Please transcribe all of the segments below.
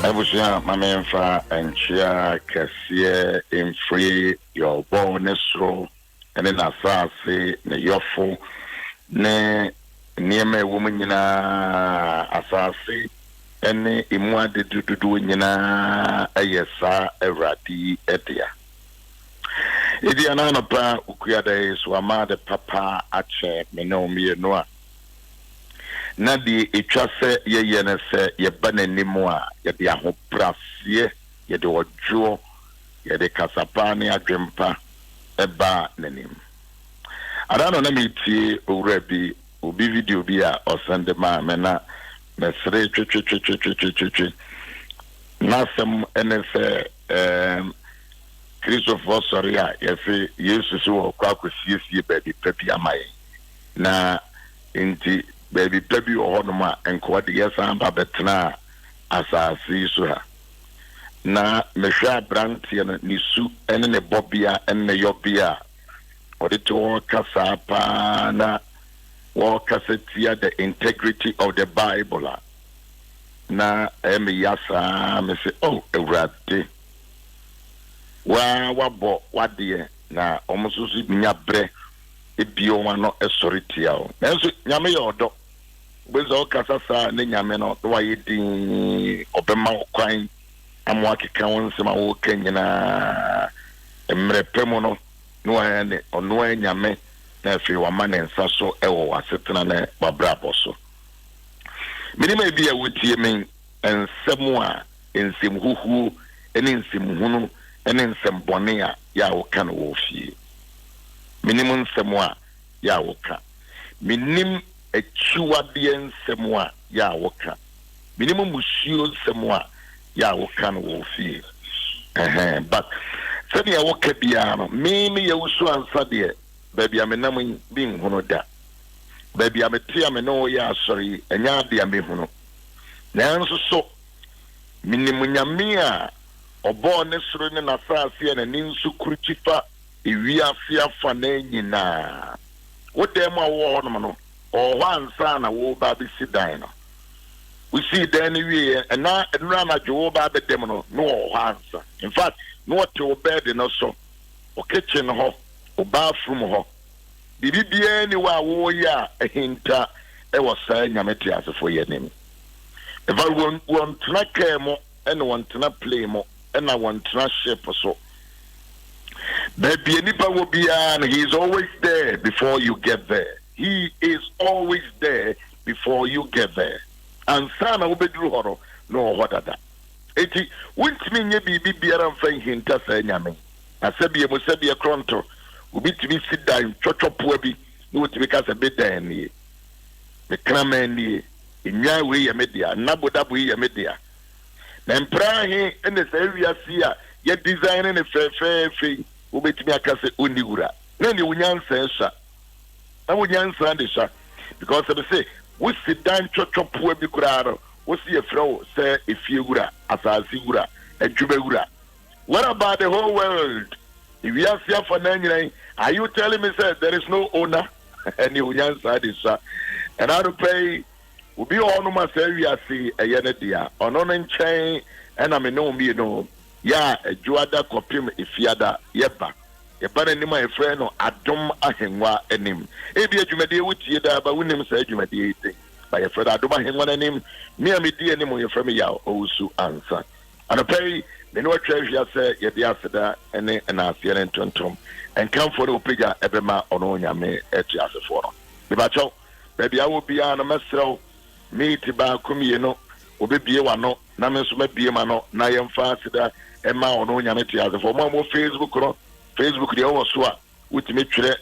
Ebusia mamemfa enchia kese in free your bonus row and then asase ne yofo ne nieme woman nyina asase ene imwa de dudu nyina ayesa ewradi edia edia na no pa ukuada yeso amade papa ache me no me no na di etwase ye ne se ye bananimu a ye de ahoprasie ye de odwo ye de kasapa ne adwempa eba nanim adano na miti owura bi obi video bi a osende ma me na mesre twi na sem ene se Christopher Soria yefe Yesu so kwa kwasiesie baby papi amaye na inti baby papi ohonoma enko de yesamba betena asasi so ha na mehwa brantie no nisu ene ne bobia ene yobia odito kasapa na wakasetia the integrity of the Bible na yasa me say oh ewrade wabo wade na omususu nyabre ebio ma no esoritia o enso nyame yodo bezo kasasa ne nyame no do wayedin obema kwan amwakeka wonsema wo kanyina emrepemo no no ane ono nyame na fi wa manensa so ewo wasetena na babrabo so minima bi a wotie men ensemu a ensem huhu ene ensem hunu ene nsem bone a ya woka no wo fie minimum nsem a ya woka minim echiwade nsem a ya woka minimum musio nsem a ya woka no wo fie but sabi ya woka bia no me Yaw Owusu-Ansah de baby amenam bin hunu da baby amete ameno ya sorry enya de amehunu nanso so minimu nyame a obo ne soro ne nasase na ninsu kuruchifa ewiase afa na nyina wodem a wo hono no o wansa na wo ba bi sidan no we see dan wi na enra na jo ba be dem no no wansa in fact no to bed no so o kitchen ho o bathroom ho bibia ni wa wo ya ehinta e wo sa nyamete asefo ye nim if I want tena kemo and want tena play mo and I want tena ship so baby nipa will be and he is always there before you get there. He is always there before you get there. And sana ubedru horo no wadada eti wuntimi nye bibi biara mfa hinta sa nyame asebie mo sebie kronto ubitimi sidan chochopo bi no wutimi ka se bedan ni me kramani inwa we ya media nabodabo ya media na mprahe ene se wiase a ye design ne fe ubetimi aka se oniwura na ni wunyansa esa na wunyansa de sha because they say we sidan chochopo bi kuraro we see a flow say efiewura asasi wura adwumewura. What about the whole world? If we are here for 99, are you telling me sir there is no owner? And you answer this, sir. And I to pay will be on my say we are see a year dia on chain and I may know me no yeah a juada copy if yada yeba a panima a friend or Adom Ahengua and him. Maybe a jumadi with yada but when him say jumadi by a friend Adom Ahengua and him me and me dear name your friend Yaw Owusu-Ansah. And I pay the no treasure say ye the asada and asia and tontom and come for the pija ebema ononya me etiase for the bacho baby I will be on a mesro me tiba kumi no obebie wano na me so mabie ma no na ye mfa asida ema ononya me etiase for mo Facebook no Facebook de o so a wutimi twere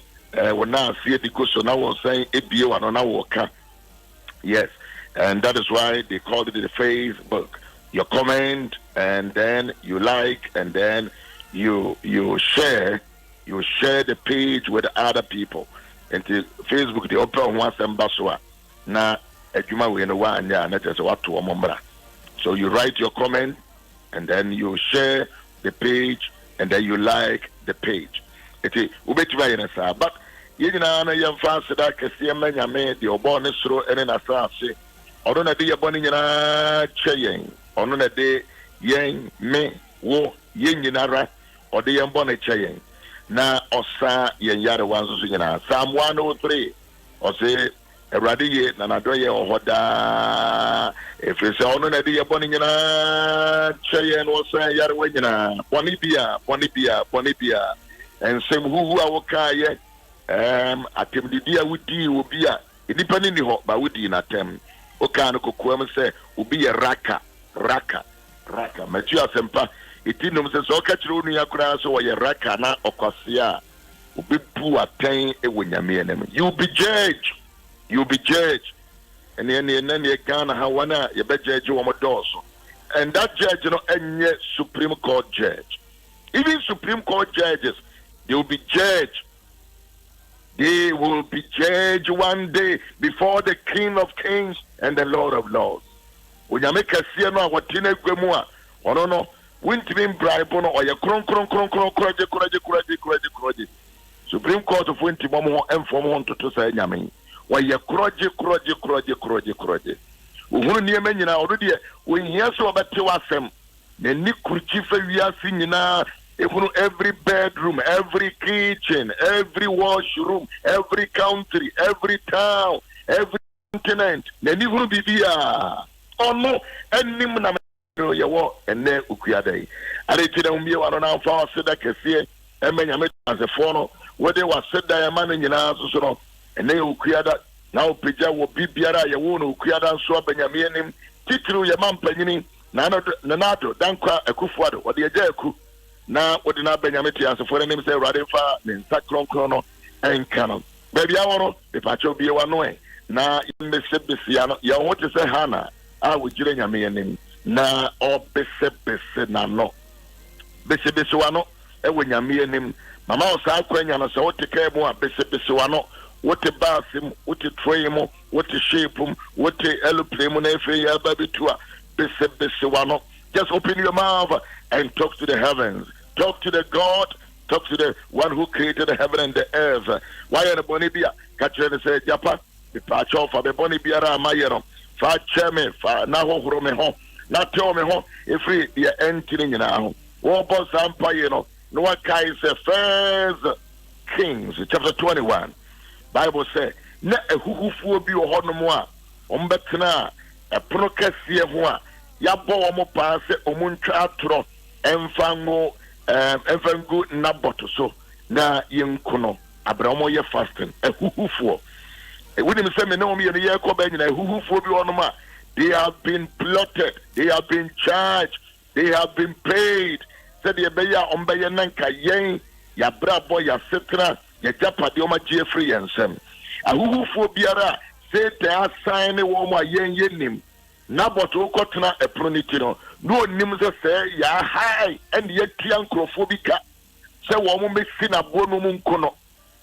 wona asia di koso na wo san ebie wano na wo ka yes and that is why they called it the Facebook. You comment and then you like and then you share the page with other people. And Facebook the open one sembaswa na ejuma we no one ya na tese watu omombra. So you write your comment and then you share the page and then you like the page. Eti ubetiba yenesa but yina na yemfa seda kese manyame the obo ne soro ene na saase odona de yeboni nyina cheyen ono na de yen me wo yen nyinara ode yen bɔ ne kyɛ na ɔsa yen yare wanso so nyina Psalm 103 ɔse Awurade ye na nadɔ yɛ ɔhɔda efiri sɛ ɔno na de yɛ bɔ ne nyina kyɛ yen no ɔsa yare wa nyina bɔne bia ensem huhu a woka yɛ atemdidi a wodi obi a nipa ni hɔ ba wodi na tem woka no kokoam sɛ obi yɛ raka Matthew asempa itinum sɛ sɛ ɔka kyerɛ onu yakora so wɔyɛ raka na ɔkwase a obi bu atɛn ɛwɔ nyame anem you be judged and then Ghana ha wana yɛbɛ judge wɔn dɔɔso and that judge no ɛnyɛ Supreme Court judge. Even Supreme Court judges, they will be judged. They will be judged one day before the King of Kings and the Lord of Lords. Onyame kɛseɛ no a wɔtene gwa mu a ɔno no wontimi bribe no ɔyɛ kron korɔgye Supreme Court of wontimi ɔmo ho ɛmfɔm ho ntoto saa nyame wɔyɛ korɔgye ohunu nneɛma nyinaa ɔno deɛ ohia sɛ ɔbɛte w'asɛm na ni kurukyi fa wiase nyinaa ehunu every bedroom, every kitchen, every washroom, every country, every town, every continent na ni hunu bibia ɔno anim na yɛwɔ ɛnɛ ukuada yi areti na umbie wano na mfa waseda kɛseɛ ɛmɛ nyame asefo no wode waseda ɛma no nyinaa so no ɛnɛ ukuada na opagya wɔ bibiara yɛwɔ no ukuada nso abanyame anim titiri yɛ mampanyini na nado dankwa akufuado wɔde agya aku na wɔde na abanyame te asefo no anim sɛ Awurade fa ne nsa kronkron no ɛnka no baabi a wɔ no mepakyɛw bie wano na yɛmmɛsɛbesia no yɛwo ho te sɛ Hana a wɔgyere nyame anim na obese na no bese wano ewe nyame anim mama o saa kwanya no so wote kai mu a bese wano wote basim wote train mu wote shape mu wote aeroplane mu na efe ya ba bitu a bese wano. Just open your mouth and talk to the heavens, talk to the God, talk to the one who created the heaven and the earth. Why are the bonibia catcher say japa the patch off of the bonibia mayero fa cheme fa na ho me ho na tell me ho every the entering now. What boss empire no what kai say First Kings chapter 21. Bible say na ehuhufuo bi ho no mo a ombetena epono kase ho a yabo omo pa se omuntwa atoro emfango emfango na boto so na yenkono abramo ye fasting ehuhufuo we say me no me ye ko ba nyina ehuhufuo bi ono ma. They have been plotted, they have been charged, they have been paid. Said the beya ombeya nanka yen ya brabo ya setra ya japa de oma je free and sem. Ahuhufo biara say they are sign wo ma yen yenim. Na boto ukotena eproniti no. No nim say ya high and ye tian krofobika. Say wo mo mesi na bo no mu nkono.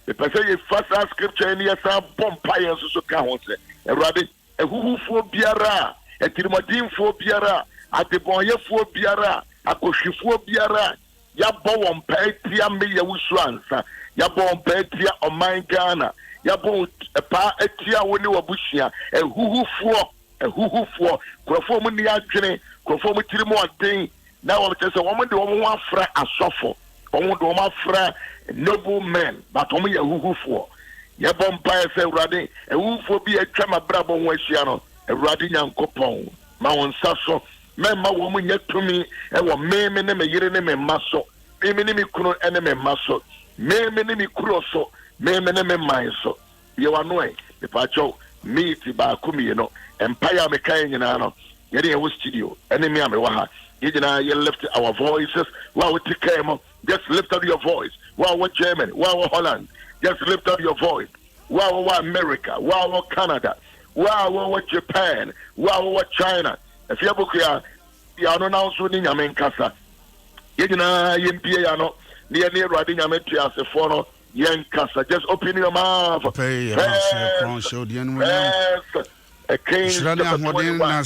The person ye first scripture ni yesa bompa yen so ka ho se. Erade ehuhufuo biara etirimodinfuo biara adebonyefo biara akohwifuo biara yabɔ wɔn pɛɛtia Meya Owusu-Ansah yabɔ wɔn pɛɛtia ɔman Ghana yabɔ pa etia wo ne wabushia ehuhufuo kurofo mu ni adwene kurofo mu tiri mu ɔden na wɔn kyerɛ sɛ wɔn de wɔn ho afra asɔfo wɔn de wɔn afra noble men but wɔn yɛ ehuhufuo. Yabon Paya say Radi, a wufo be a trama brabo wesiano, a Radi Yankopon, Mount Sasso, Memma woman yet to me, and what may name a year name a maso, may name kuno enemy maso, may name crosso, may name maiso. You are no the pacho, me Tibakumi, you know, Empire Mekayanano, getting a studio, enemy Amewaha. You lift our voices, while we take care of, just lift up your voice, while we're Germany, while we're Holland. Just lift up your voice. Wow, America. Wow, Canada. Wow, Japan. Wow, China. If you book here, you are not so in your casa. You know, Yano, near Radinametri as a phono, Yan Casa. Just open your mouth. Yes. against chapter 21.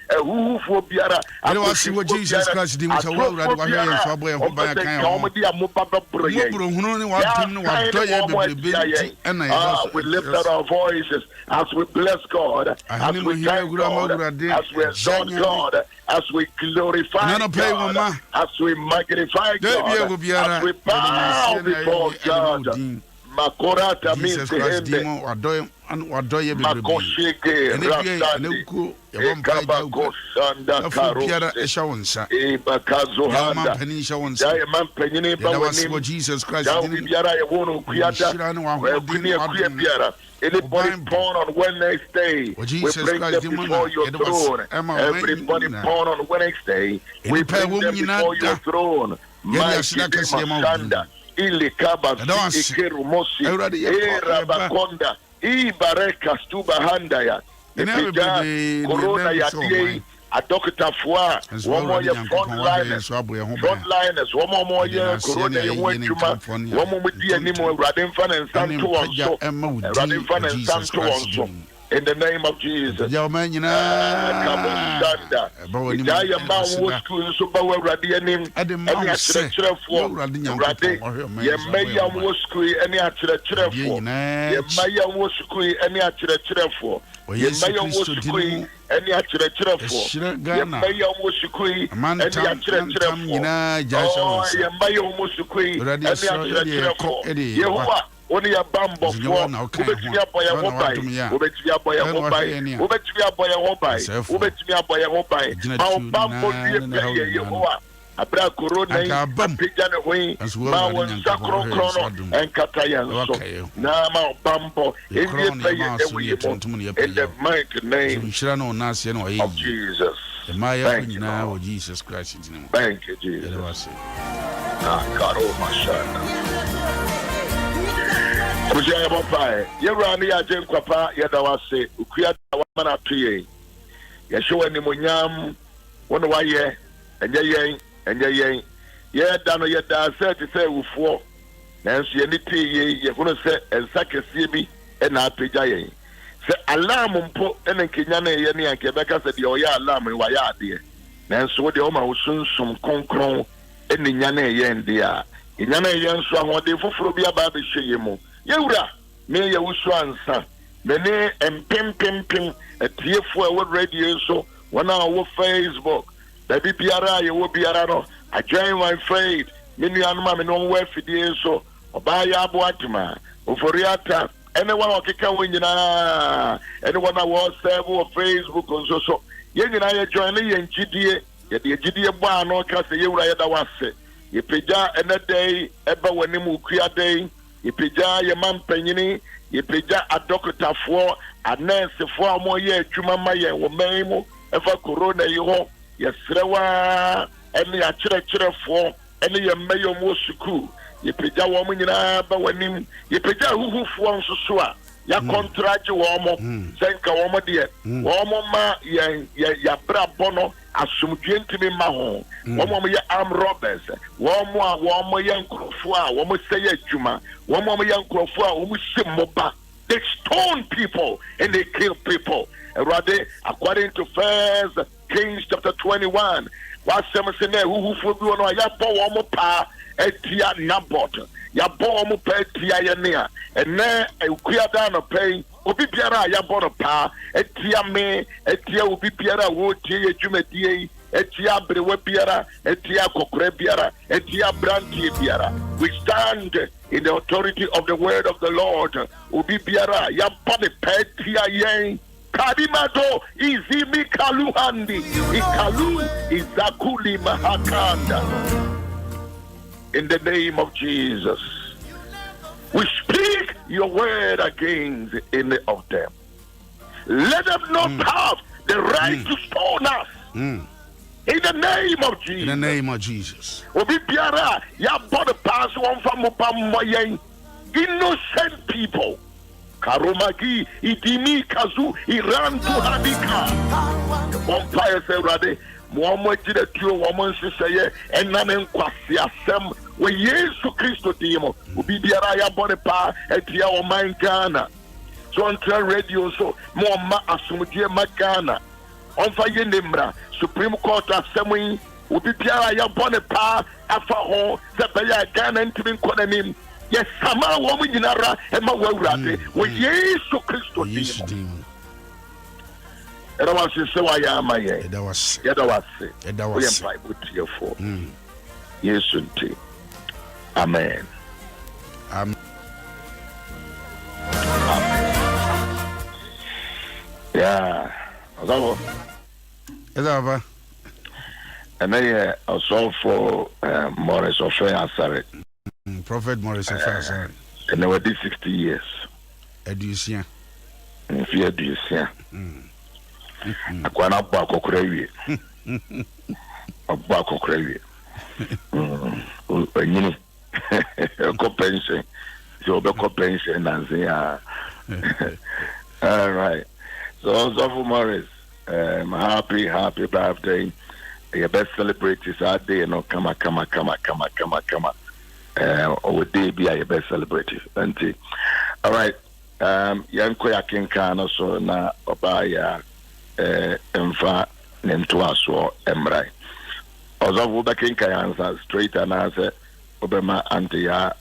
Who biara I was what Jesus Christ did with a world right here for boy and by a kind of we lift up our voices as we bless God, as we thank God, as we exalt God, as we glorify God, as we magnify God, as we bow before God. Makorata means him. Makoshike Rasandi Ekabako Sanda Karose Ebakazohanda Diamond Penny Bawanim Jesus Christ Biara Ewono Kuyata Kuyata anybody born on Wednesday we bring them before your throne. Everybody born on Wednesday we bring them before your throne. Mashanda Ilikaba Ikerumosi Erabakonda Ibareka Stuba Handaya Epija Corona Yadi a doctor for one more frontliners one more year Corona Yewentuma one more with the animo Radin Fan and Santo also Radin Fan and Santo also in the name of Jesus. Kabosanda. Idaya man was school so ba Radianim any achire for Radi Yemeya was school any achire for Yemeya was school any achire for Yemeya was school any achire for Yemeya was school any achire for Yemeya was school any achire for Yehovah only a bambo for Ubetia boy a hobai, Ubetia boy a hobai, Ubetia boy a hobai, Ubetia boy a hobai, how bambo dear Yehoah, a black corona, pigeon away, Mawan Sacro Chrono, and Katayan. Now, bambo, in the mighty name of Jesus. Thank you, Lord. Jesus Christ. Thank you, Jesus. Kujaya Papa, Yerani Ajem Kwapa, Yadawase, Ukuya Wana Pie, Yeshua Nimunyam, 1 year, and Yayan, Yadano Yada said to say Ufo, Nancy Niti, you're going to say, and Sakasibi, and Apijay. Say alarm Mpo, and Kenyana Yeni and Quebec said, Yoya alarm, Waya dear. Nancy, what the Oma was soon some concron, and the Yane Yen dear. In Yana Yan Swan, they for Frobia Babi Shayemo. Yura, me Owusu-Ansah, mene pim a TF for radio so 1 hour Facebook. Baby Biara, you will be around. I join my faith. Many animal no way for the so. Obaya Boatima, Uforiata, anyone who can win, anyone I was serve or Facebook or so. Yen and I join the GDA, yet the GDA bar no cast the Yura Yadawase. You pija another day, ever when you move day. Ipija ye man penyini ipija adokota fo anense fo amoye adwuma maye wo memu efa corona yi ho ye srewa ene ya kire fo ene ye mayo mo suku ipija wo mo nyina ba wanim ipija huhufo nso so a ya contract wo mo senka wo mo de wo mo ma ya bra bono asumdwe ntimi ma ho wo mo ye arm robbers wo mo ye nkrofo a wo mo sey adwuma wo mo ye nkrofo a wo mo moba. They stone people and they kill people. Rather, according to 1 Kings chapter 21, what some say who bi no ya bo wo mo pa etia Nabot ya bo wo mo pa etia ye ne a ene ekuada no pay obi biara ya bo no pa etia me etia obi biara wo tie adwumadie etia brewe biara etia kokore biara etia brantie biara. We stand in the authority of the word of the Lord. Obi biara ya pade petia yen Kadimado izimi kaluhandi ikalu izakuli mahakanda. In the name of Jesus, we speak your word against any of them. Let them not have the right to stone us. In the name of Jesus. In the name of Jesus. Obi biara ya body pass one from innocent people. Karomagi idimi kazu iran to hadika. Umpire say rade Muhammad jide tuo woman siseye enanen kwasi asem we Yesu Kristo dimo. Obi biara ya body pa etia o man Ghana. so on radio so more ma asumdie magana on fa ye nemra Supreme Court asemi obi biara ya bone pa afa ho se be ya Ghana ntimi nkonanim yes sama wo mu nyinara e ma wawurade wo Yesu Kristo din era was se wa ya amaye Eda was we am Bible tier for Yesu nti amen. Yeah, Azavo. Azava. And then also for Morris of Ansari. Prophet Morris of Ansari. And they were 60 years. Education. If you education. Akwana bako krewi. Bako krewi. Nyini. Ko pension. So be ko pension nanzia. All right. So for Morris, happy birthday. Your best celebrate is our day, come on. Our day be your best celebrate. All right. Young Koya King Kana so na Obaya Emfa Nentuaso Emrai. Also, Wuba King Kayansa straight and answer Obama Antia.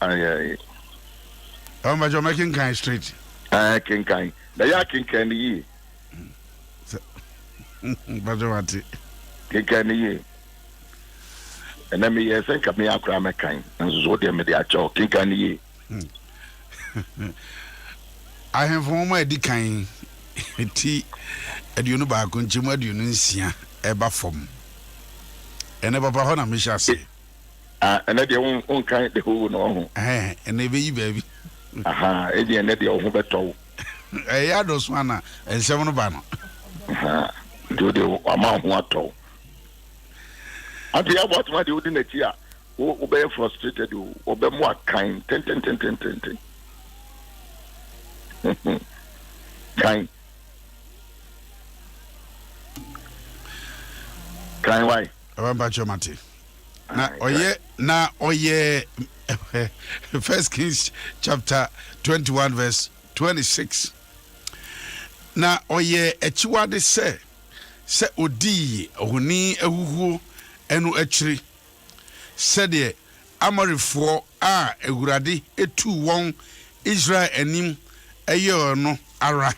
How much you're making kind straight? King Kind. The Yakin can ye. Bajawati. Can ye? And then me think of me a crime kind, and so dear me the actual king can ye. I have formed my decaying tea at Unuba consumer Unisia, Eba form. And never Bahona Misha say. And that your own kind the whole no. And never baby. Aha, Eddie and Eddie over beto. A yados manna and 7 banner. Do the amount what to. Until about what you didn't hear, who be frustrated, who be more kind, 10. Kind why? About your mate. Now, oye, First Kings chapter 21, verse 26. Now, oye, echiwade se odi ohuni ehuhu enu echiri said the Amorifo Ewurade etu won Israel enim eyo no ara.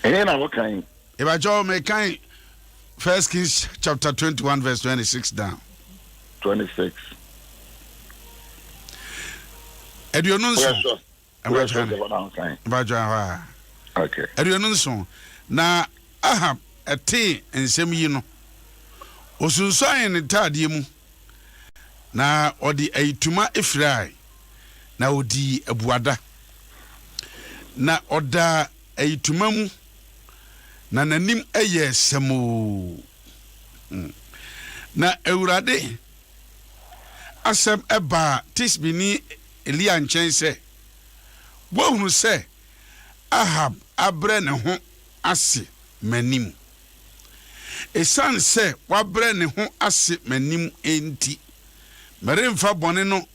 Na what kind? If I join me kind First Kings chapter 21 verse 26 down. 26. Edionunso. Okay. Edionunso. Na Ahab ate ensem yi no. Osunsan ne tadie mu. Na odi aituma efrai. Na odi abuada. Na oda aituma mu. Na nanim eye semo. Na Ewurade asem eba tisbini Elia nchen se wo hunu se Ahab abre ne ho ase manim esan se wabre ne ho ase manim enti meremfa bone no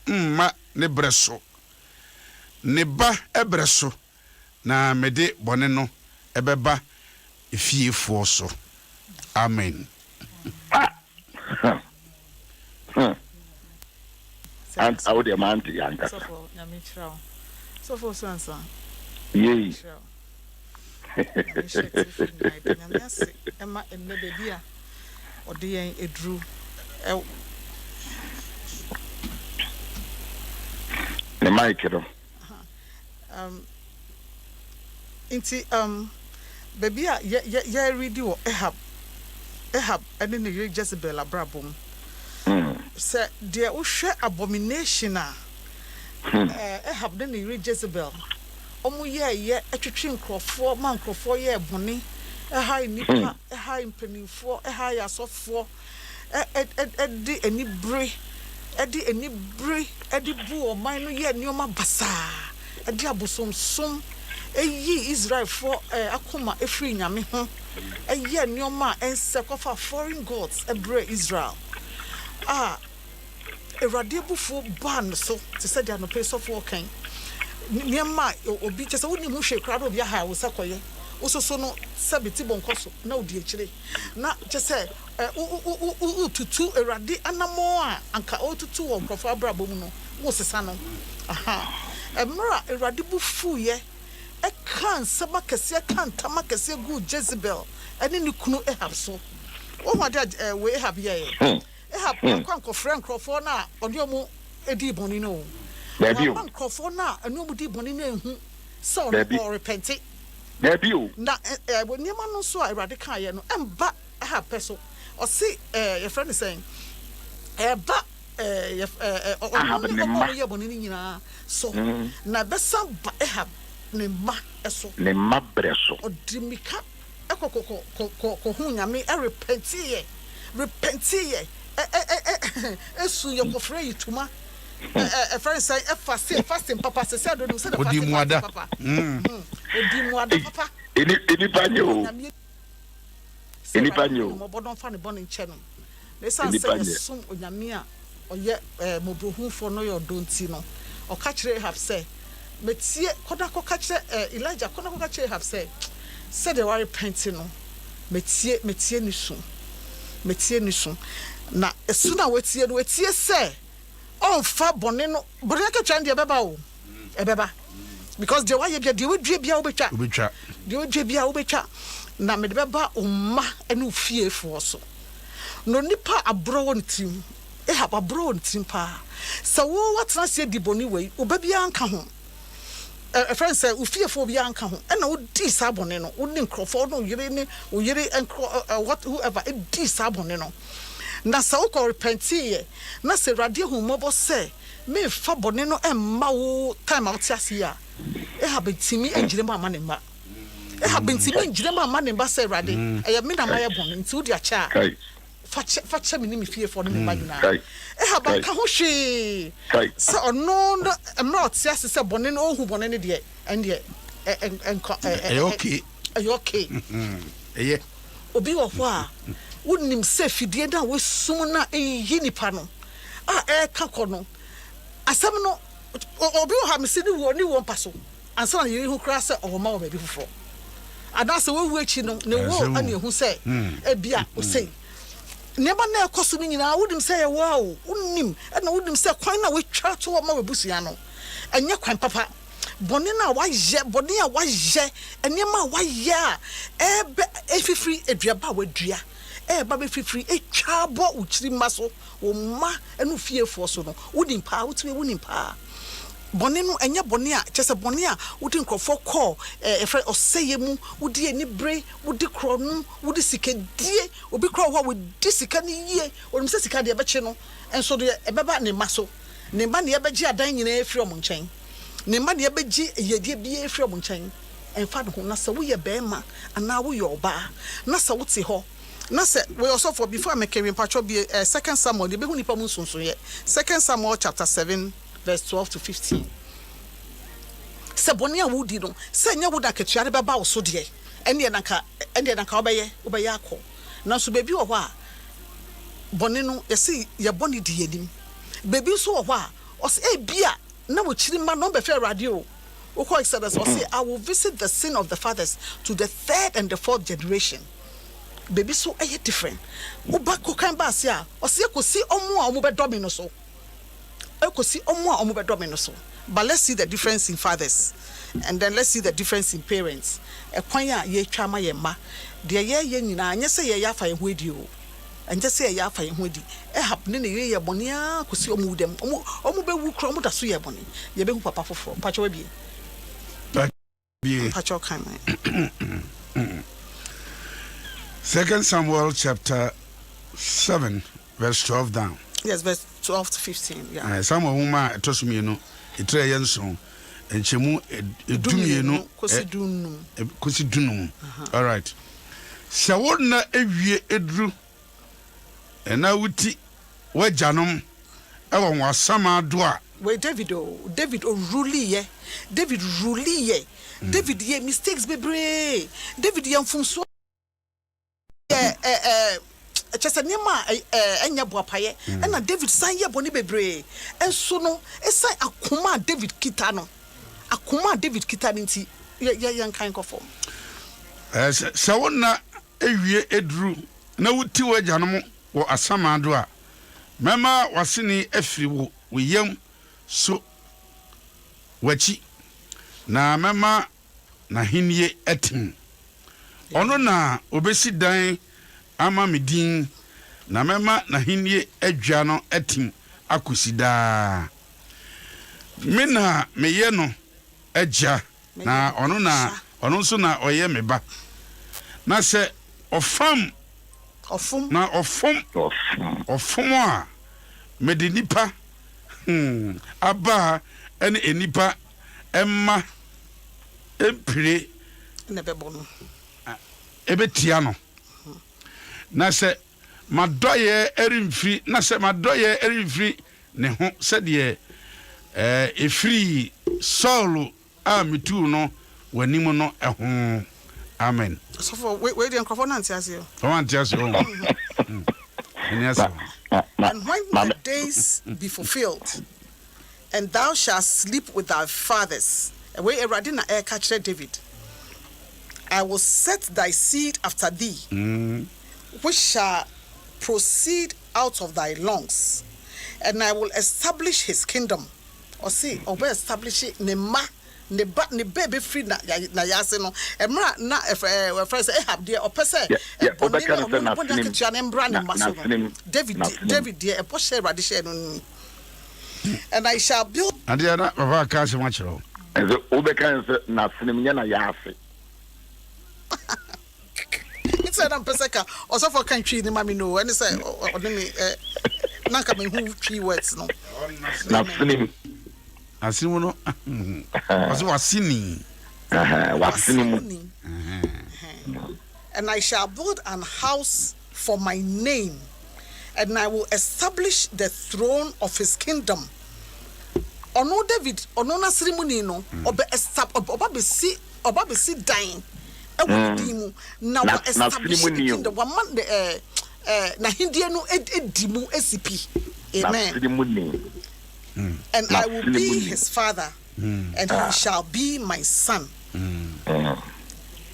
mma ne breso ne ba ebreso na mede bone no ebeba efiefo so amen. And I would demand the younger. So for Sansa. Yea. Emma and Media or dear a drew. The mic. Baby, yeah, read you Ahab, and then you Jezebel Abrabum. Sir, dear, oh, share abomination. Ahab, then you read Jezebel. Yeah, a chicken crop 4 months or 4 year bonny, a high nipper, a high penny 4, a high as of 4, any bray, any bray, Eddie Boo, mine, yet Noma Bassa, a diabosum sum. A ye Israel for a coma a free yammy home. A year Noma and sack of our foreign gods a bray Israel. A radiable for ban so to say they are no place of walking. niema obi chese woni hu hwe kra do bia ha wo sakoye usoso no sabiti bonkoso na odi akire na chese tutu erade anamo a anka otutu wo nkrofo abrabo mu no wo sesa no aha emra erade bu fuye e kan sema kese kan tama kese gu Jezebel ene ni kunu Ahab so wo hwade we Ahab ye Ahab kwa nkofre nkrofo na odi omu edi boni no Baby, nkrofo na enu mu di boni na ehu so no repent baby, na niema no so a erade kan ye no emba Ahab peso or see your friend is saying ba so na besa ba Ahab ne ma eso ne ma breso odimika ko hu nyame repenti esu ye ko frɛ yituma friend say fasting papa say do say the fasting papa odimuada papa eni panyo mo bodon fa ne bon nche no le san say sum onyame a oye mobrohu fo no yo donti no o ka kire have say metie koda ko ka kire Elijah koda ko ka kire have say the worry painting no metie ni so na esu na wetie say on fa bone no bone ka twa ndie beba o ebeba because the why bia de wedue bia obetwa de wedue bia obetwa na me de beba umma ene fiefo so no nipa abro won tim Ahab abro won tim pa so wo watna se di boni we obabia anka ho friend say ufiefo bia anka ho ena wo di sa bone no wo ni nkrofo no yire ni wo yire what whoever e di sa bone no na sa wo ko repenti ye na se rade hu mobo se me fa bone no emma wo time out asia Ahab timi enjire ma ma ne ma Ahab timi enjire ma ne ba se rade e me na ma ye bone nti wo di acha facha me ni me fie for no me ma nyina Ahab ka ho hwe se ono no emra otia se bone no ohu bone ne de ende okay obi wo ho a wonim se fidie da we sum na eyi nipa no ka kono asem no obi wo ha me se ni wo paso ansa na yiri hu kra se o ma wo ba bi fufo adase wo wu echi no ne wo ani hu se ebia o sei neba na ekoso ni nyina wodim se ye wow wonim na wodim se kwan na we twa to wo ma we busia no enye kwan papa boni na waje boni a waje enema waye a efifiri eduaba wadua ba be fifiri etwa bo uchiri maso wo ma enu fiefo so no wodim pa wotwe wonim pa boni no enye boni a chese boni a wodi nkrofo call efre oseye mu wodi eni bre wodi kro no wodi sikadie obi kro ho wodi sika ni yie wonim se sika de beche no enso de ebeba ne maso ne ba ne ebeji adan nyina efri omo nchen ne ma ne ebeji yedie bia efri omo nchen enfa de ho na se wo ye bema ana wo ye oba na se wote ho na se we also for before I make a patcho be 2 Samuel de be hu nipa mu sonso ye 2 Samuel chapter 7 verse 12 to 15 se boni a wudi no se nya woda ketuare beba wo so de ene na ka obeye akọ na so bebi wo ho a boni no ye se ye boni di yanim bebi so wo ho a o se bia na wo chiri ma no be fe radio wo ko Exodus o se I will visit the sin of the fathers to the 3rd and the 4th generation. Baby so different. Uba ko kan ba se a o se ekosi omo a omo be do me no so. Ekosi omo a omo be do me no so. But let's see the difference in fathers and then let's see the difference in parents. Ekwan a ye twa ma ye ma de ye nyina anya se ye yafa ye ho edi o. Anya se ye yafa ye ho edi. Ehab ne ye boni a kosi omo dem. Omo be wu kro omo da so ye boni. Ye be hu papa foforo. Pacho we bi. Pacho kan. 2 Samuel chapter 7 verse 12 down. Yes, verse 12 to 15. Yeah. Samuel woma etosumienu etre yenso enchemu edumienu kosi dunum. All right. Shawona ewie edru ena wuti wajanom ewo wasama do a we David rule ye David ye mistakes bebre David ye mfumso chese niema enya boapaye na David san ye boni bebre enso no esan akoma David kita no akoma David kita nti ye kan kofo se wona ewie edru na wuti wajanom wo asamado a mema waseni afiri wo yam so wachi na mema na hinie etim ono na obesi dan ama medin na mema na hinie adwa no etim akusida mina meye no agya na ono nso na oye meba na se ofam na ofum a mede nipa aba ene enipa emma empire ne bebo no ebetia no na se madoye erimfri na se madoye erimfri ne ho se de efri Saul a mitu no wanim no eho amen. So for we the microphone antiasio. Antiasio. And when the days be fulfilled, and thou shalt sleep with thy fathers, away Eradina air catcher David, I will set thy seed after thee, which shall proceed out of thy lungs, and I will establish his kingdom. Or see, or be establish it ne baby free na yase no emra na friends have there or person David there a poshe radishe no and I shall build and there na baba ka se machiro and the obeka na sinim nya na yase it's a peseka also for country ni mami no and say odemi na ka me hu three words no na sinim asimu no wasini and I shall build an house for my name, and I will establish the throne of his kingdom. Ono David ono na ceremony no oba besi dying ewudimu na wa establish the kingdom wa man na hindie no edimu esipi amen. And I will be his father, and he shall be my son.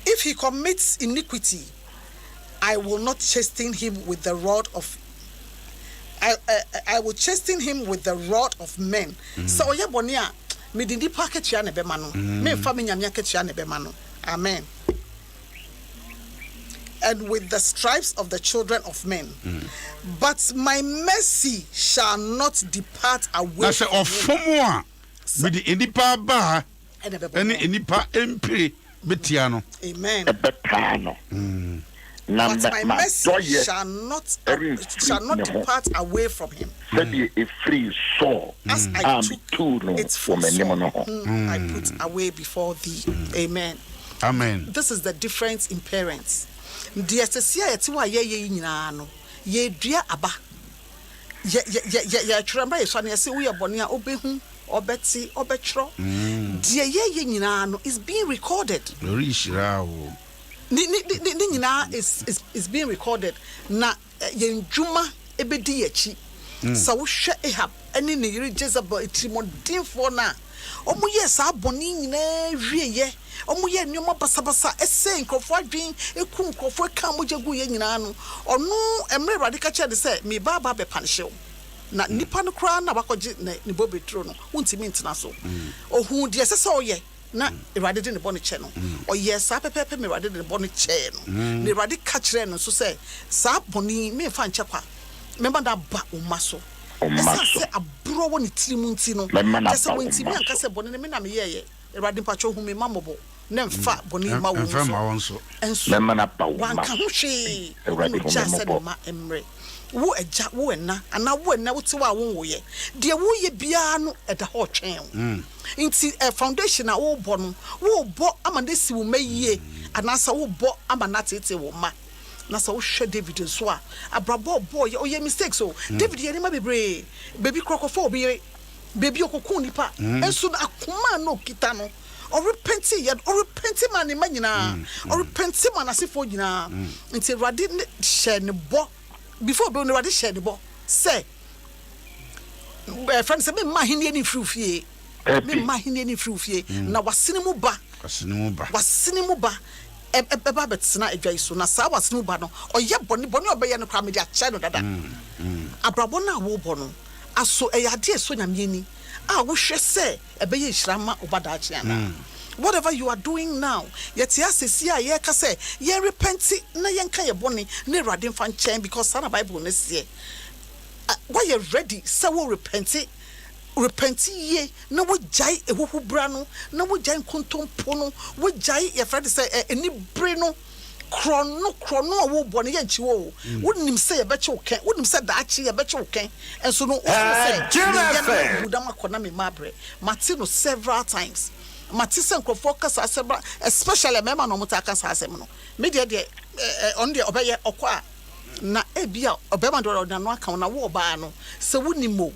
If he commits iniquity, I will not chasten him with the rod of. I will chasten him with the rod of men. So oya bonia me dindi packet ya ne be mano. Me fa me nyamya ketia ne be mano. Amen. And with the stripes of the children of men. But my mercy shall not depart away from you. With the enipa ba any enipa empire betiano. Amen. But my mercy shall not depart away from him. A free soul as I took its full soul, I put away before thee. Amen. Amen. This is the difference in parents. Dear Cecia, it's why ye no. Ye dear Abba. Ye tramba, so I say we are bonia obehu, or Betsy, or Betro. Dear ye no is being recorded. Nina is being recorded. Na yen Juma ebediachi. So shut Ahab, and in the Jezebel, it's more dim for now. Omo yes aboni nyina hwieye omo ye nyoma basabasa ese nkrofo adwen eku nkrofo ka mo jegu ye nyina no ono emre radika che de se me baba be panhyew na nipa no kra na bakoje ne bobetro no untimi ntina so ohun de sese oye na irade de ne bone che no oye sa pepepe me irade de ne bone che no ne irade ka kire no so se sa boni me fa nche kwa memba da ba umaso say abro woni tirimunti no just wonti me anka se bone me na me yeye erade pacho hu me mamobo na mfa bone ma wo so enso me na ba wo wan ka hu hwe erade just ma emre wo eja wo na ana wo na wuti wa wo wo ye de wo ye bia no eda ho twen nti foundation na wo bo no wo bo amande si wo mayie anasa wo bo amana tete wo ma na so hwe David so a abrabo boy o ye mistakes so David ye ma bebre baby crocofo be baby okokun nipa enso akoma no kita no o repenti man ni manyina o repenti man asifo nyina nti rade hye ne bo before be no rade hye ne bo say friend say me ma hini ni frufie me mahine ni frufie na wasene mu ba eba betsena adwai so na sa wasene mu ba no oye boni obeye no kwa me dia che no dada abrabo na wo bo no aso eyade so nyame ni a wo hwe se ebeye hirama obada ache ana whatever you are doing now yet ya sesi a ye ka se ye repent na ye nka ye boni na Awurade mfa nchen because sana Bible na sie why you ready say wo repent ye na wo jai ehuhu bra no na wo jai nkontompo no wo jai ye friend say eni bre no krono wo bɔ ne yɛ nchi wo wonim sɛ ye bɛche wo ken wonim sɛ daachi ye bɛche wo ken enso no sɛ budam akɔna me mabre mate no several times mate sɛ nkrofo kasa several especially mema no mota kasa asɛm no me de on de obɛyɛ ɔkɔ a na ebia obɛma do na no aka na wo ba no sɛ wonimo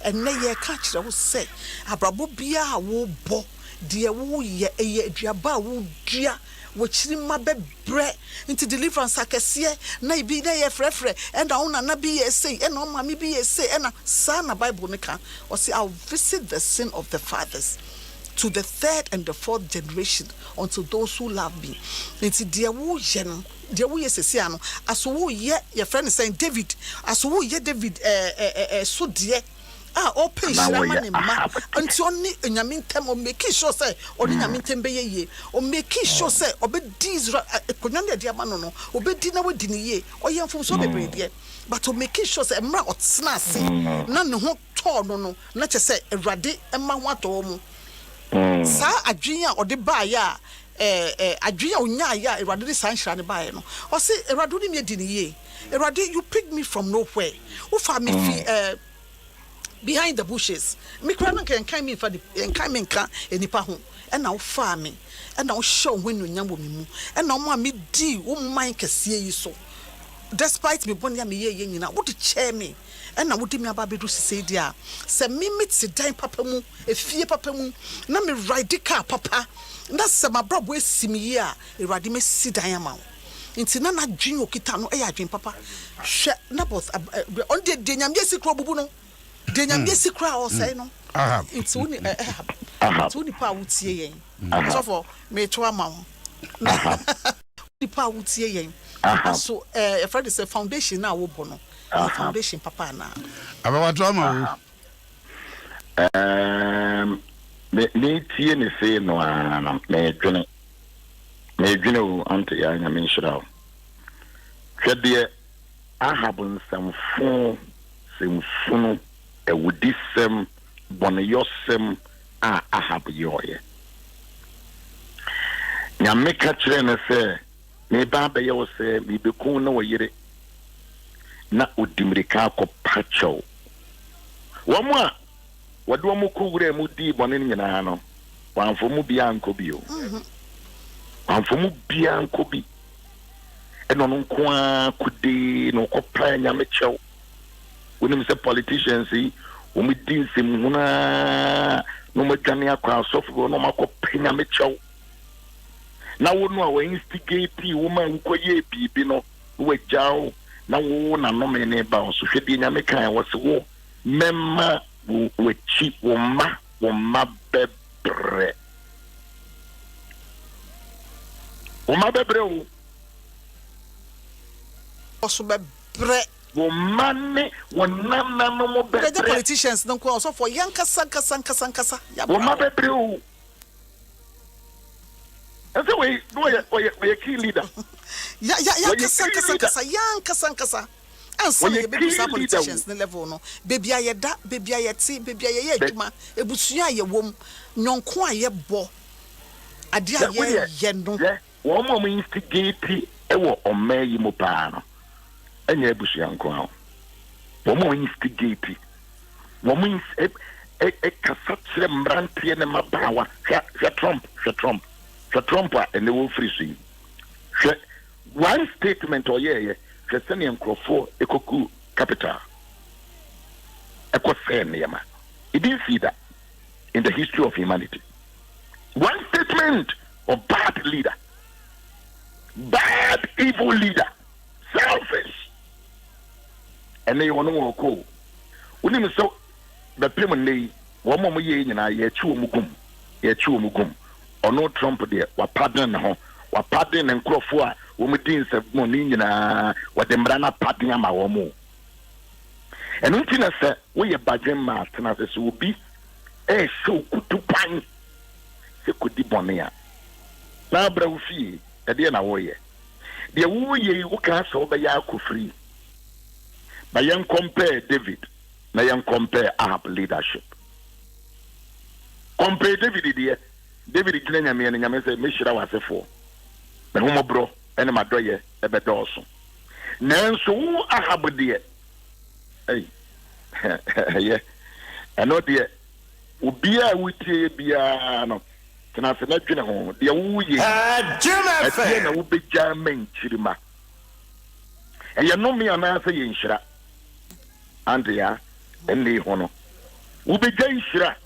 ɛnɛ ye ka kyerɛ wo sɛ abrabo bia wo bɔ de wo ye ɛyɛ aduaba wo dua wochiri mabebre into deliverance akese na ibi na ye frefre and na na bi ye say and on mama bi ye say and sa na Bible nika or say I'll visit the sin of the fathers to the third and the fourth generation unto those who love me into dear wo ye no dear wo ye sese ano aso wo ye your friend is saying David aso wo ye David so dear open shirama ne ma anti oni nyame ntem o make sure say oni nyame ntem be ye o make sure say obedi Israel konyan de ama no obedi na wadi ne ye oyemfo so bebre de but o make sure say emra otsena ase na ne ho to no na che say Awurade emma ho ato mu sa adwen a ode ba ya adwen a onya ya Awurade de san hira ne ba ye no o say Awurade ni me di ne ye Awurade you pick me from nowhere wo fa me fi behind the bushes me kra no kan me fa de kan me nka enipa ho e na wo fa me e na wo show when no nyambo me mu e na wo ma me di wo man kase yi so despite me bonia me ye nyina wo de chair me e na wo de me aba bedu sese dia se me meti dan papa mu efie papa mu na me ride car papa na se ma brabo esimi yi a Awurade me si dan ama nti na na dwen okita no e ya dwen papa hwe na boss on de nyame sikro bubu no de nyame sikra o say no it's only it's only pa wutie yen so for me to ama ho the pa wutie yen so a friend is a foundation na wo bo no foundation papa na aba to ama wo me tie ne se no na me dwene o ante ya nyame nhyira wo hwede ahabun semfunu ewudisem boneyosem ahab yoye nyame ka kire ne se me ba be ye wo se me be kun na wo yire na odimrika akɔpakyɛw wɔn a wɔde wɔn kɔ wura mu di bɔne nyinaa no wɔamfo mu bia nkɔ bi o wɔamfo mu bia nkɔ bi ɛno no nko a kudi no kɔpa nyame kyɛw wonim sɛ politicians yi wɔn di nsɛm huna no madwane akɔ asɔfo no makɔpa nyame kyɛw na wo no a wɔ instigate wo ma nkɔ yɛ bibi no wo gyaw na wo na no me ne ba so hwede nyame kan wo se wo memma wo chi wo ma bebre wo oso bebre wo mane wo nana no mo bebre the politicians don't go so for yankasa ya wo ma bebre wo ase we key leader ya kasa ansa ye be bisa politicians ne level no baby ayeda baby ayeti baby aye adwuma ebusua aye wom nyonko aye bo ade aye ye no wo mo instigate e wo omayi mo pa no enya ebusua nko a wo mo instigate wo mo kasa kire mbrante ne mabawa Trump and the wolf free. One statement or yeah, Christian Crawford, Ekoku capital. Eko Yama. He didn't see that in the history of humanity. One statement of bad leader, bad evil leader, selfish. And they want to go. When you so the payment wo mo ye nyina ye chi wo mugum ono Trump de wa pardon na ho wa pardon nkrofo a wo mu din se mo ni nyina wa de mra na pardon ama wo mo eno ntina se wo ye badwen ma tena se obi show kutupan se kodi bonia na bra wo fie de na wo ye de wo ye wo ka so be ya akofri ba yen compare David na yen compare Ahab leadership compare David gina nyame ne nyame se mehira wasefo na homo bro ene madoye e be dooso nanso wo Ahab de yeah eno de obia wutie bia no tena se na dwene ho de wo ye e na wo beja manchirima e no me ana se ye nhira Andrea enne hono wo beja nhira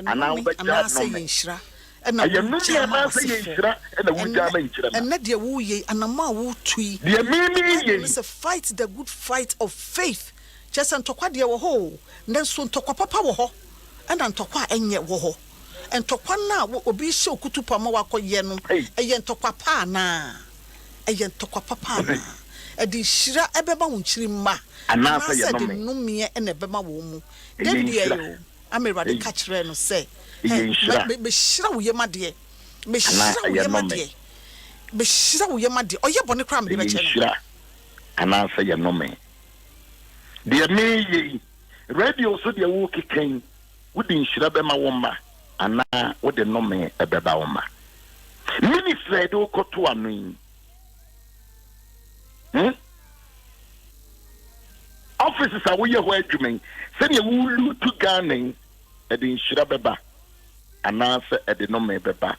ana wo beja no me nhira ena wo na se ye nhira ena wo ja manchirima enne de wo ye anama wo tui de mimi ye is a fight the good fight of faith just ntokwa de wo ho nso ntokwa papa wo ho ena ntokwa enye wo ho entokwa na obi hye okutupa ma wakoye no eye ntokwa pa na eye ntokwa papa na edi hira ebeba wo nchiri ma ana se de numie ena ebema wo mu David yo amerade ka kire no se be hira wo yema de be hira wo yema de be hira wo yema de oye bone kra me de be che no ana se ye no me de me ye radio so de wo keken wo de hira be ma wo ma ana wo de no me ebeba wo ma ministry do koto anu offices are we ho adwumen send ye wo to Ghana e de hira beba ana se e de no me beba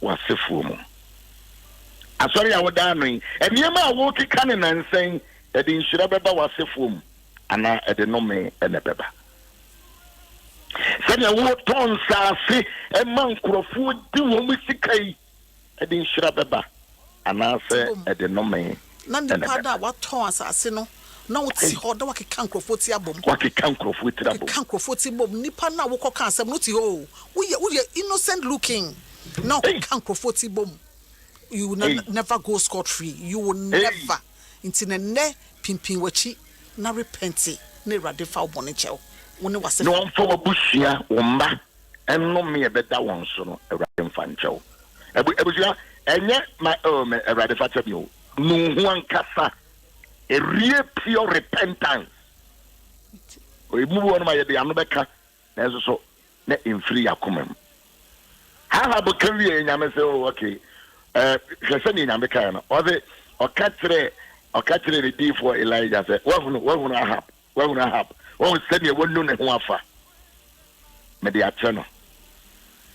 wasefu mu asori a wo da anu eniema a wo keka ne nansen e de hira beba wasefu mu ana e de no me e ne beba sanya wo ton saase e man krofo di wo musikai e de nhira beba ana se e de no me na ndi pada wa ton asase no na wo ti ho da wa keka nkrofo ti abom wa keka nkrofo ti abom keka nkrofo ti bom nipa na wo koka asem no ti ho wo ye innocent looking na keka nkrofo ti bom you will never go scot free you will never intine ne pimpin wachi na repenti na irade fa obone chew woni wase no on for bushia womba enno me beda won so no irade mfa nchew ebusia enye my irade fa chew no hu ankasa a real pure repentance we move on my de anu beka na so na infri akomam ha bo kawie nyame se okay hwese ni nyame kan no o de o katre the day for Elijah say wa hunu Ahab o se ne wonu ne ho afa me de ache no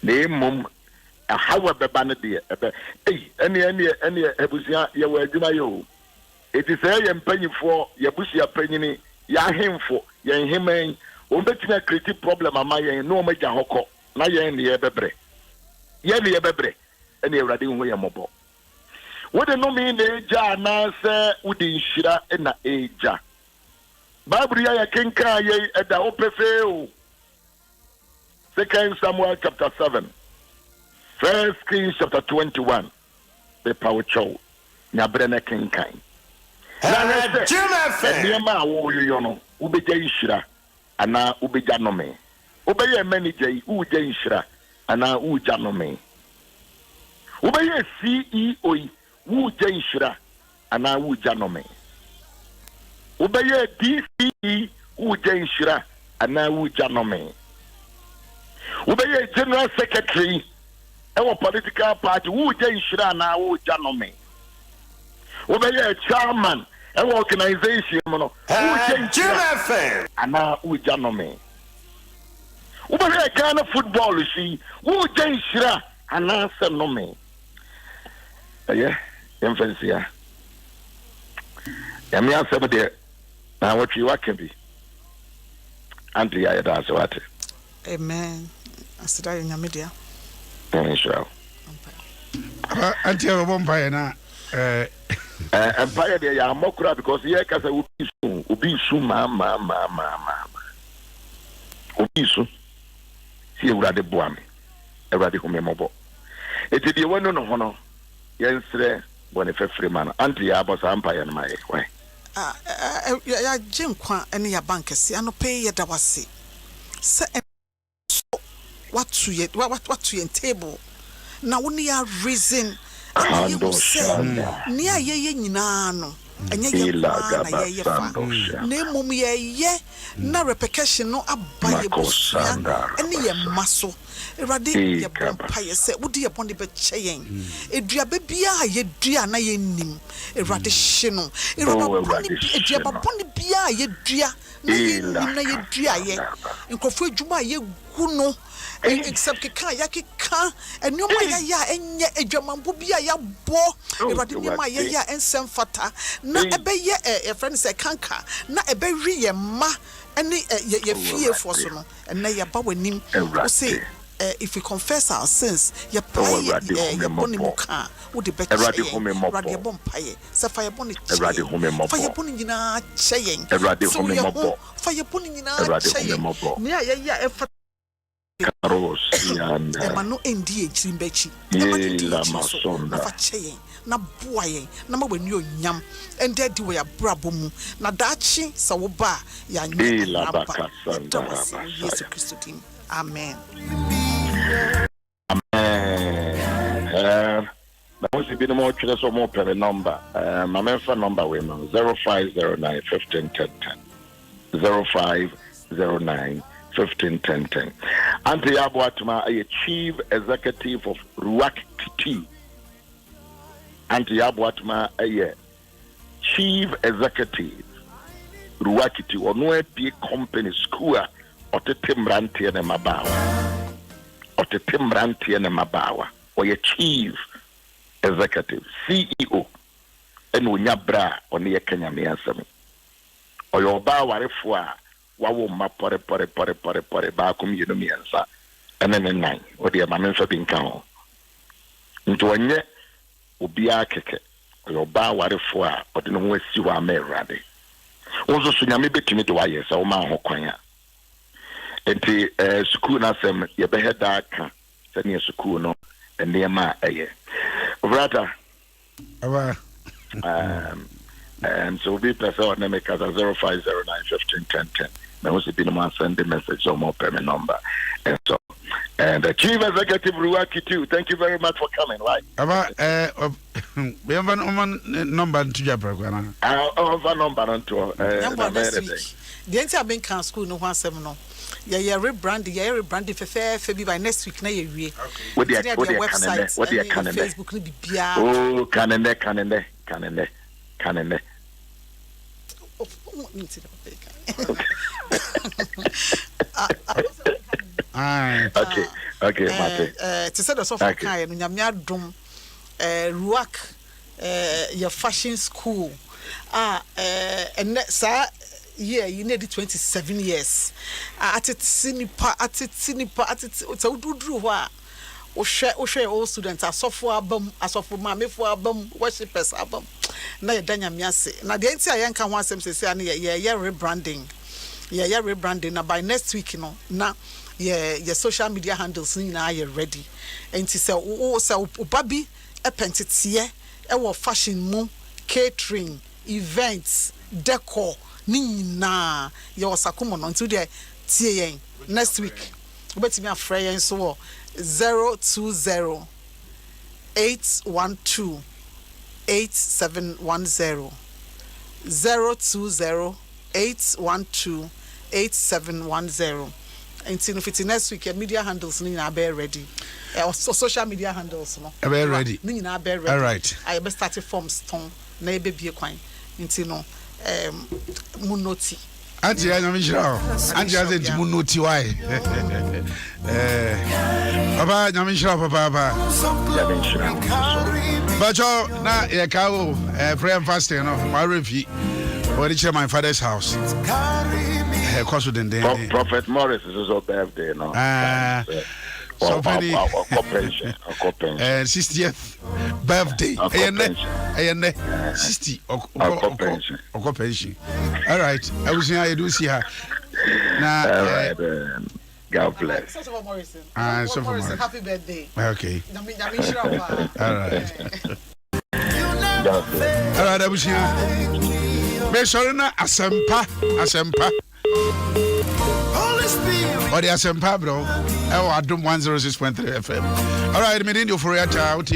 na mum hawa beba ne de ene ebusia ye wa adwuma yo eti say ye mpanyifo ye busia panyini ya hemfo ye heman o betina create problem ama ye no ma gya hokọ na ye ne ye bebre ene Awurade hu ye mobo wode no me na eja na se wode nhira na eja Bible ya kenka ye eda opefeo 2 Samuel chapter 7 1 Kings chapter 21 the power show nyabre na kenkan na se niema awo yo no ubeja nhira ana ubeja no me ubeye manager uja nhira ana uja no me ubeye CEO uja nhira ana uja no me ubeye DCE uja nhira ana uja no me ubeye general secretary ewo political party uja nhira ana uja no me ubeye chairman ewo organization no uja nhira ana uja no me ubeye Ghana football shi uja nhira ana se no me emfansia yami asem de na watwi wakabi anti ya da so ate amen asida yo nyamedia inshallah anti ya bomba na empire de ya mokura because here kasa ubi su ma obi su si ewurade boa me ewurade hu me mmɔbɔ eti deɛ wɔno no ho no yɛnsrɛ bɔne fɛfiri ma no ante yɛ abɔ saa mpa yɛ no ma yɛ wɛ ya jinkwa ene ya bank si anope ye da wase se watu ye table na woni ya reason ana ye se ni ayeye nyina no enye ye na ye fa na emom ye na repercussion no abaye busua ene ye maso Erade ye bompa ye se wodi ye bone be cheyen eduaba bia ye dua na ye nim erade hye no eduaba bone bia ye dua na ye nim na ye dua ye nkofo adwuma ye gu no except keka ya keka enoma ya enye adwamambo bia ya bo erade nima ya ensem fata na ebe ye friend say kanka na ebe wi ye ma ene ye fie fo so no ene ye ba wanim o say if we confess our sins, ye pray ye boni muka, wo de beche ye bon paye, se fa ye boni cheyen, fa ye boni nyina cheyen, so ye ho, fa ye boni nyina cheyen, ni ya efa emano endi echimbechi, emano endi echiso, na fa cheyen, na boayen, na ma weni onyam, ende di we ya brabo mu, na dachi sa wo ba ya nye raba, Yesu Kristo dim. Amen. Amen. Now, we be more curious or more per number. My member number we know 0509 15 10 10. 0509 15 10 10. Auntie Yabuatuma, a chief executive of Ruak TT. Auntie Yabuatuma, a chief executive Ruak TT or no company school or the Timranti and Mabawa. Or the Timranti and Mabawa. Or your chief executive, CEO, and Unyabra or near Kenya Miasami. Or your Bawa Wawo Mapore Bakum Yumiansa, and then a 9, or the Mamansa being count. Into a net will be a keke, or your Bawa or the West you are made ready. Also, Sunyami between it, why yes, or Maho Quanya. Enti school na sem ye be head aka send ye school no and near ma brother so be person na make us 0509 15 10 10 na we be no send the message on more payment number and so and the chief executive Ruaki too, thank you very much for coming. Right we have an number to Japan number onto the entire bank can school no one seminal. Yeah, rebranding for be by next week. Na ye wie. What the website? What the Facebook? Ni bibia. Oh, canene. Okay, Mate. To say the so far kind, nyame adom. Ruak, your fashion school. And sir. Yeah, you need 27 years. At it sinipa, so do what? O share all students, a software album, a software mammy for album, worshipers album. Na ya danya miase. Na the entire young can want some say, yeah, rebranding. Yeah, rebranding. Now by next week, you know, now, your social media handles now you're ready. And to say, baby, a pentit a fashion mo, catering, events, decor. Nina, your Sakumo until the TAN next week. Bet me a friend and so 020 812 8710 020 812 8710. Until if it's next week, your media handles Nina bear ready. So social media handles no. Bear ready. Nina bear ready. All right. I be started from stone. Na be a coin. Until no. Munoti. Auntie, I'm sure. Auntie, I said Munoti. Why? Papa, I'm sure, Papa. But you now, you can pray and fast. You know, my review. What is my father's house? Prophet Morris is his birthday, no? So many 60th birthday. 60 or pension. All right. I was here. I do see her. Now, God bless. So Morrison. So Morrison, happy birthday. Okay. All All right. All right, Abusia. Me sorry na asempa. Or the asempa bro. Adom 106.3 FM. All right, me need you for your child.